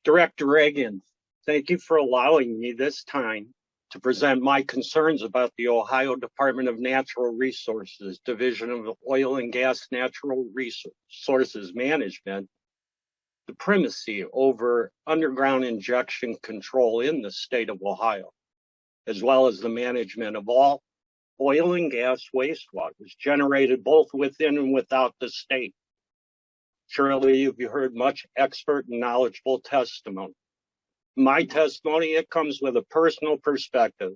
Director Reagan, thank you for allowing me this time to present my concerns about the Ohio Department of Natural Resources, Division of Oil and Gas Natural Resources Management, the primacy over underground injection control in the state of Ohio, as well as the management of all oil and gas wastewaters generated both within and without the state. Surely you've heard much expert and knowledgeable testimony. My testimony, it comes with a personal perspective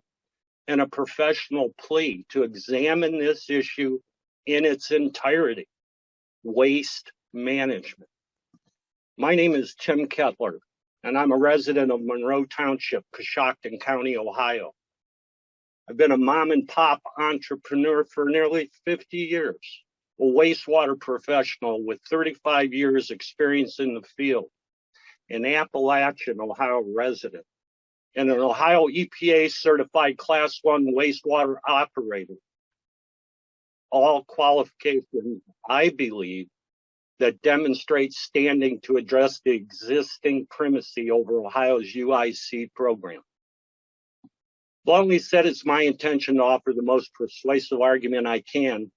and a professional plea to examine this issue in its entirety, waste management. My name is Tim Kettler, and I'm a resident of Monroe Township, Coshocton County, Ohio. I've been a mom and pop entrepreneur for nearly 50 years, a wastewater professional with 35 years experience in the field, an Appalachian, Ohio resident, and an Ohio EPA certified Class 1 wastewater operator. All qualifications, I believe, that demonstrate standing to address the existing primacy over Ohio's UIC program. Bluntly said, it's my intention to offer the most persuasive argument I can.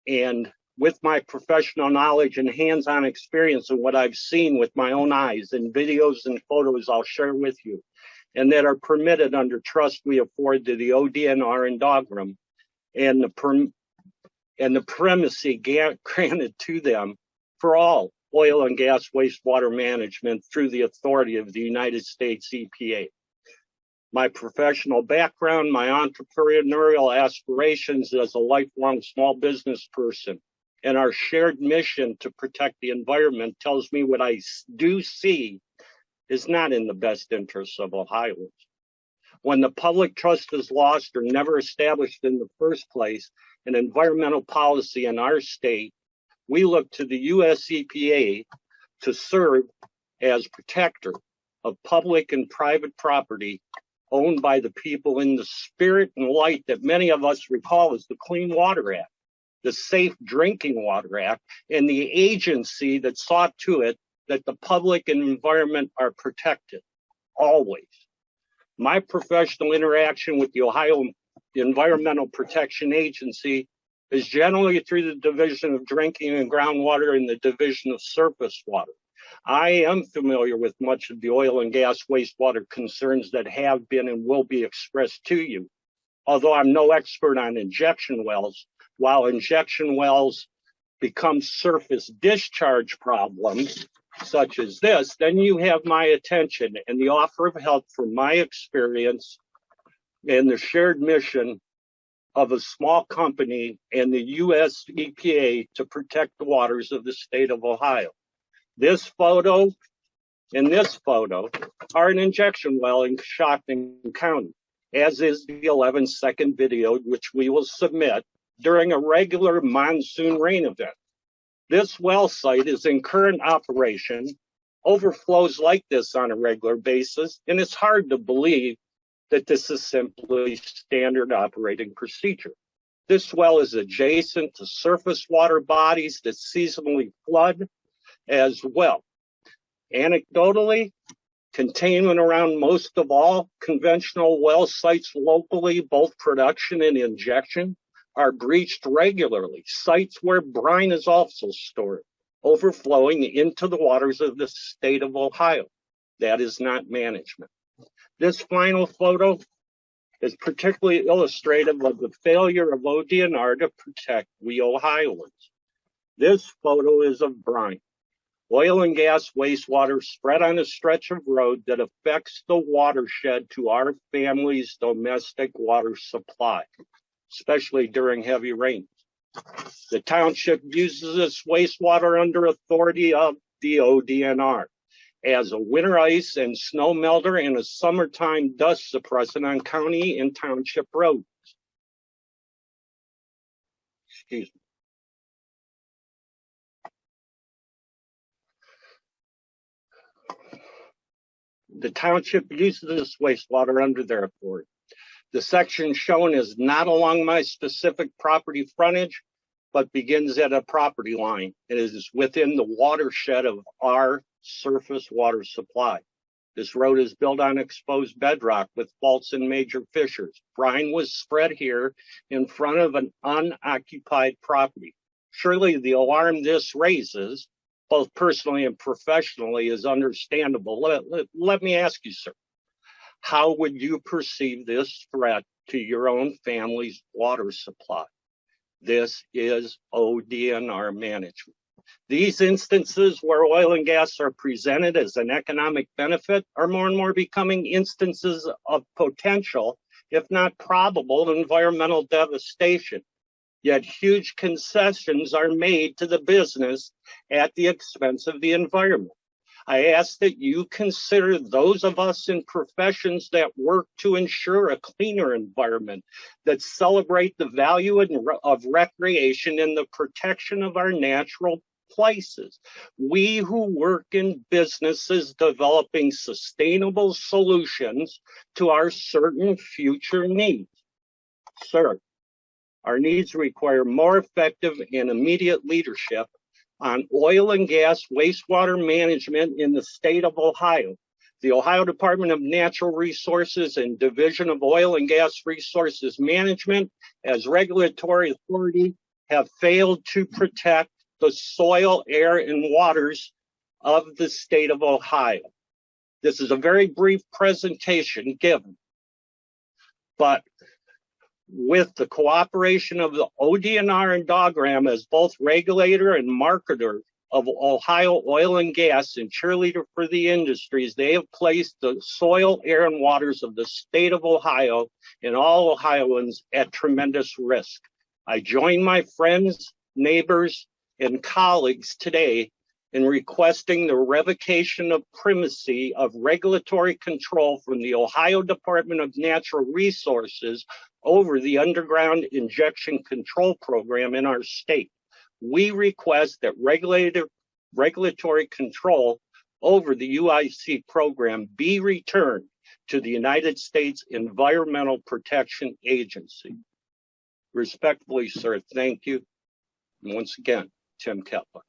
And with my professional knowledge and hands-on experience of what I've seen with my own eyes and videos and photos I'll share with you, and that are permitted under trust we afford to the ODNR and DOGRM, and the primacy granted to them for all oil and gas wastewater management through the authority of the United States EPA. My professional background, my entrepreneurial aspirations as a lifelong small business person, and our shared mission to protect the environment tells me what I do see is not in the best interests of Ohioans. When the public trust is lost or never established in the first place, an environmental policy in our state, we look to the US EPA to serve as protector of public and private property owned by the people in the spirit and light that many of us recall as the Clean Water Act, the Safe Drinking Water Act, and the agency that saw to it that the public and environment are protected, always. My professional interaction with the Ohio Environmental Protection Agency is generally through the Division of Drinking and Groundwater and the Division of Surface Water. I am familiar with much of the oil and gas wastewater concerns that have been and will be expressed to you. Although I'm no expert on injection wells, while injection wells become surface discharge problems, such as this, then you have my attention and the offer of help from my experience and the shared mission of a small company and the US EPA to protect the waters of the state of Ohio. This photo and this photo are an injection well in Coshocton County, as is the 11-second video, which we will submit during a regular monsoon rain event. This well site is in current operation, overflows like this on a regular basis, and it's hard to believe that this is simply standard operating procedure. This well is adjacent to surface water bodies that seasonally flood as well. Anecdotally, containment around most of all conventional well sites locally, both production and injection, are breached regularly. Sites where brine is also stored, overflowing into the waters of the state of Ohio. That is not management. This final photo is particularly illustrative of the failure of ODNR to protect we Ohioans. This photo is of brine, oil and gas wastewater spread on a stretch of road that affects the watershed to our family's domestic water supply, especially during heavy rains. The township uses this wastewater under authority of the ODNR as a winter ice and snow melter and a summertime dust suppressant on county and township roads. Excuse me. The township uses this wastewater under their authority. The section shown is not along my specific property frontage, but begins at a property line. It is within the watershed of our surface water supply. This road is built on exposed bedrock with faults and major fissures. Brine was spread here in front of an unoccupied property. Surely the alarm this raises, both personally and professionally, is understandable. Let me ask you, sir, how would you perceive this threat to your own family's water supply? This is ODNR management. These instances where oil and gas are presented as an economic benefit are more and more becoming instances of potential, if not probable, environmental devastation. Yet huge concessions are made to the business at the expense of the environment. I ask that you consider those of us in professions that work to ensure a cleaner environment, that celebrate the value of recreation and the protection of our natural places. We who work in businesses developing sustainable solutions to our certain future needs. Sir, our needs require more effective and immediate leadership on oil and gas wastewater management in the state of Ohio. The Ohio Department of Natural Resources and Division of Oil and Gas Resources Management, as regulatory authority, have failed to protect the soil, air, and waters of the state of Ohio. This is a very brief presentation given, but with the cooperation of the ODNR and DOGRAM as both regulator and marketer of Ohio oil and gas and cheerleader for the industries, they have placed the soil, air, and waters of the state of Ohio and all Ohioans at tremendous risk. I join my friends, neighbors, and colleagues today in requesting the revocation of primacy of regulatory control from the Ohio Department of Natural Resources over the underground injection control program in our state. We request that regulatory control over the UIC program be returned to the United States Environmental Protection Agency. Respectfully, sir, thank you. And once again, Tim Kettler.